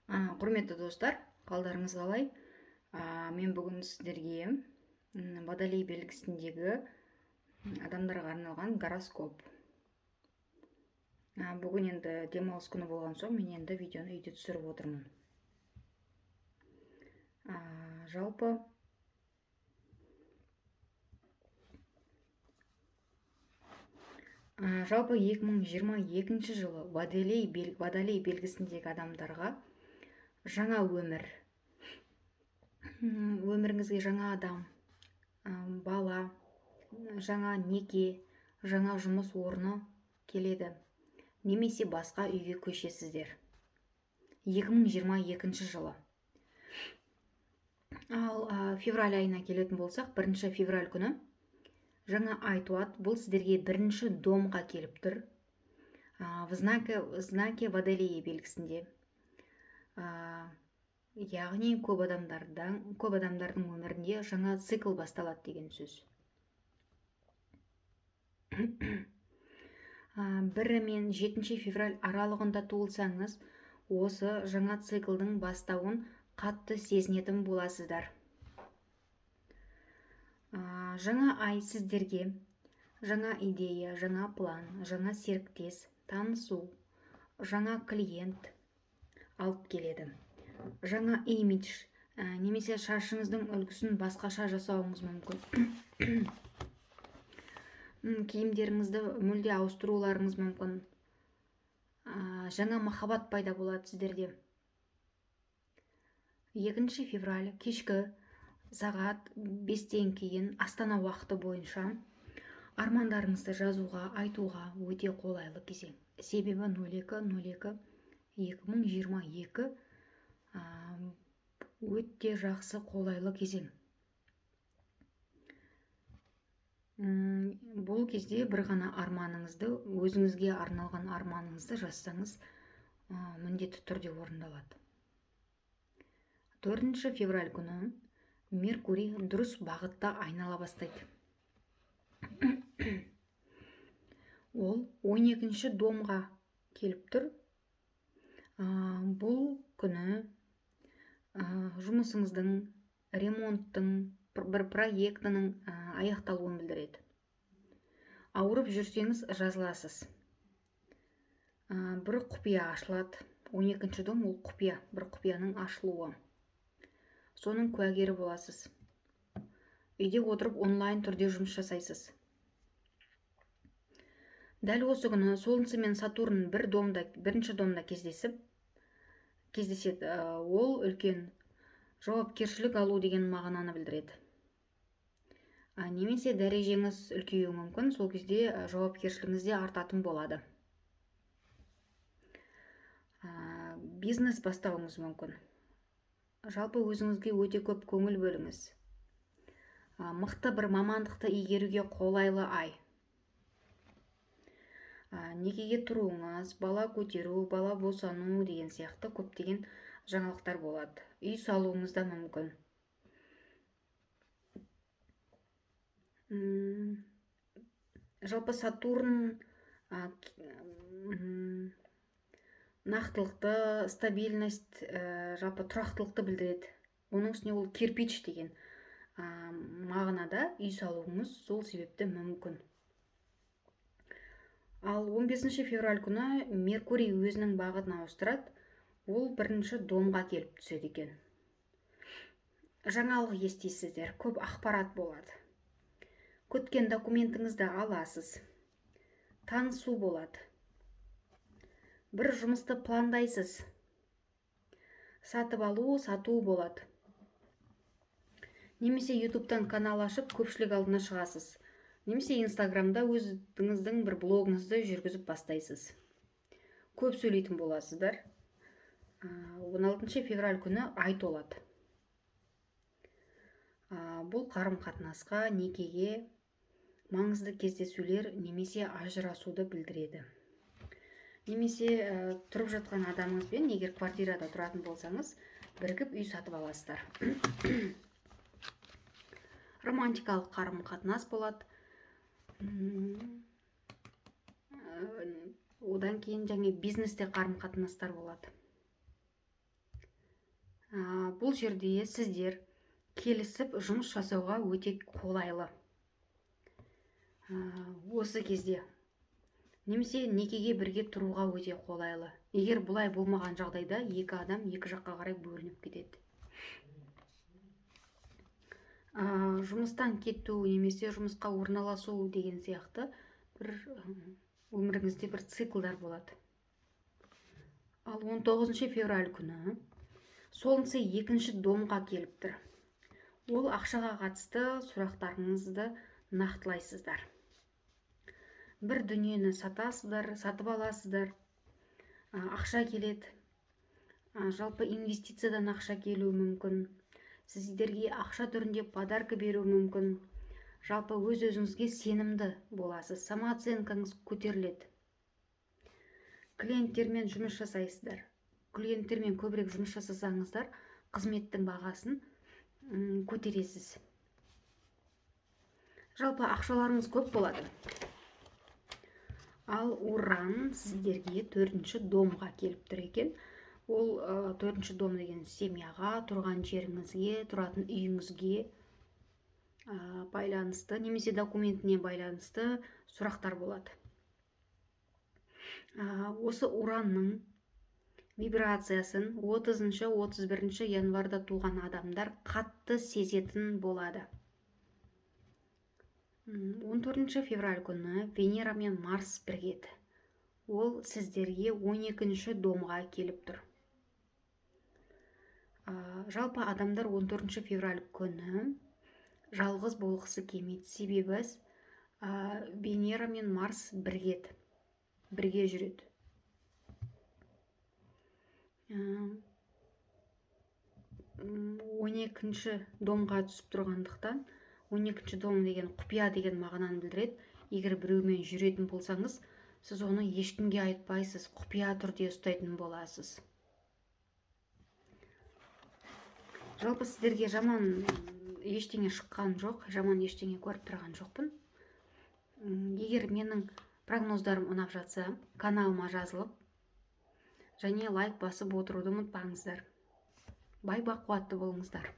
Құрметті достар, қалдарыңыз қалай? Мен бүгін сіздерге Водолей белгісіндегі адамдарға арналған гороскоп. Бүгін енді демалыс күні болған соң, мен енді видеоны үйде түсіріп отырмын. Жалпы 2022 жылы Водолей белгісіндегі адамдарға жаңа өміріңізге жаңа адам, бала, жаңа неке, жаңа жұмыс орны келеді, немесе басқа үйге көшесіздер. 2022 жылы. Ал февраль айына келетін болсақ, 1 февраль күні жаңа ай туады. Бұл сіздерге 1 домға келіп тұр. В знаке Водолей белгісінде. Яғни көп адамдардың өмірінде жаңа цикл басталады деген сөз. 1 мен 7 февраль аралығында туылсаңыз, осы жаңа циклдың бастауын қатты сезінетін боласыздар. Жаңа ай сіздерге жаңа идея, жаңа план, жаңа серіктес, танысу, жаңа клиент алып келеді. Жаңа имидж, немесе шашыңыздың үлгісін басқаша жасауыңыз мүмкін. Киімдеріңізді мүлде ауыстыруларыңыз мүмкін. Жаңа махаббат пайда болады сіздерде. 2 февраль кешкі сағат 5-тен кейін Астана уақыты бойынша армандарыңызды жазуға, айтуға өте қолайлы кезең. Себебі 02/02/2022 өте жақсы қолайлы кезең. Бұл кезде бір ғана арманыңызды, өзіңізге арналған арманыңызды жазсаңыз, міндетті түрде орындалады. 4 февраль күні Меркурий дұрыс бағытта айнала бастайды. Ол 12 домға келіп тұр. Бұл күні жұмысыңыздың, ремонттың, бір проектінің аяқталуын білдіреді. Ауырып жүрсеңіз жазыласыз. Бір құпия ашылады. 12 дом ол құпия, бір құпияның ашылуы. Соның куәгері боласыз. Үйде отырып онлайн түрде жұмыс жасайсыз. Дәл осы күні Солнце мен Сатурн 1 домда кездеседі. Ол үлкен жауапкершілік алу деген мағынаны білдіреді. Немесе дәрежеңіз үлкеюі мүмкін, сол кезде жауапкершілігіңіз де артатын болады. Бизнес бастауыңыз мүмкін. Жалпы өзіңізге өте көп көңіл бөліңіз. Мықты бір мамандықты игеруге қолайлы ай. Некеге тұруыңыз, бала көтеру, бала босану деген сияқты көптеген жаңалықтар болады. Үй салуыңыз да мүмкін. Жалпы Сатурн нақтылықты, стабильность, жалпы тұрақтылықты білдіреді. Оның үстіне ол кирпич деген мағынада үй салуыңыз сол себепті мүмкін. Ал 15 февраль күні Меркурий өзінің бағытын ауыстырады. Ол 1 домға келіп түседі екен. Жаңалық естисіздер, көп ақпарат болады. Күткен документіңізді аласыз. Танысу болады. Бір жұмысты пландайсыз. Сатып алу, сату болады. Немесе YouTube'тан канал ашып, көпшілік алдына шығасыз. Немесе Инстаграмда өзіңіздің бір блогыңызды жүргізіп бастайсыз. Көп сөйлейтін боласыздар. 16 февраль күні ай толады. Бұл қарым-қатынасқа, некеге, маңызды кездесулер немесе ажырасуды білдіреді. Немесе тұрып жатқан адамыңызбен, егер квартирада тұратын болсаңыз, бірігіп үй сатып аласыздар. Романтикалық қарым-қатынас болады. Одан кейін бизнесте қарым-қатынастар болады. Бұл жерде сіздер келісіп жұмыс жасауға өте қолайлы. Осы кезде немесе некеге бірге тұруға өте қолайлы. Егер бұлай болмаған жағдайда екі адам екі жаққа қарай бөлініп кетеді. Жұмыстан кету немесе жұмысқа орналасу деген сияқты бір өміріңізде бір циклдар болады. Ал 19 февраль күні Солнце екінші домға келіп тұр. Ол ақшаға қатысты сұрақтарыңызды нақтылайсыздар. Бір дүниені сатасыздар, сатып аласыздар, ақша келеді. Жалпы инвестициядан ақша келуі мүмкін. Сіздерге ақша түрінде подарка беруі мүмкін. Жалпы өз-өзіңізге сенімді боласыз. Самооценкаңыз көтеріледі. Клиенттермен жұмыс жасайсыздар. Клиенттермен көбірек жұмыс жасасаңыздар, қызметтің бағасын көтересіз. Жалпы ақшаларыңыз көп болады. Ал Уран сіздерге 4-ші домға келіп тұр екен. Ол 4-ші дом деген семьяға, тұрған жеріңізге, тұратын үйіңізге байланысты, немесе документіне байланысты сұрақтар болады. Осы Уранның вибрациясын 30-31 январда туған адамдар қатты сезетін болады. 14 февраль күні Венера мен Марс біргеді. Ол сіздерге 12-ші домға келіп тұр. Жалпы адамдар 14 февраль күні жалғыз болғысы келмейді. Себебі Венера мен Марс бірге жүреді. 12-ші домға түсіп тұрғандықтан, 12-ші дом деген құпия деген мағынаны білдіреді. Егер біреумен жүретін болсаңыз, сіз оны ешкімге айтпайсыз, құпия түрде ұстайтын боласыз. Жалпы сіздерге жаман ештеңе шыққан жоқ, жаман ештеңе көріп тұрған жоқпын. Егер менің прогноздарым ұнап жатса, каналыма жазылып, және лайк басып отыруды ұмытпаңыздар. Бай-бақуатты болыңыздар.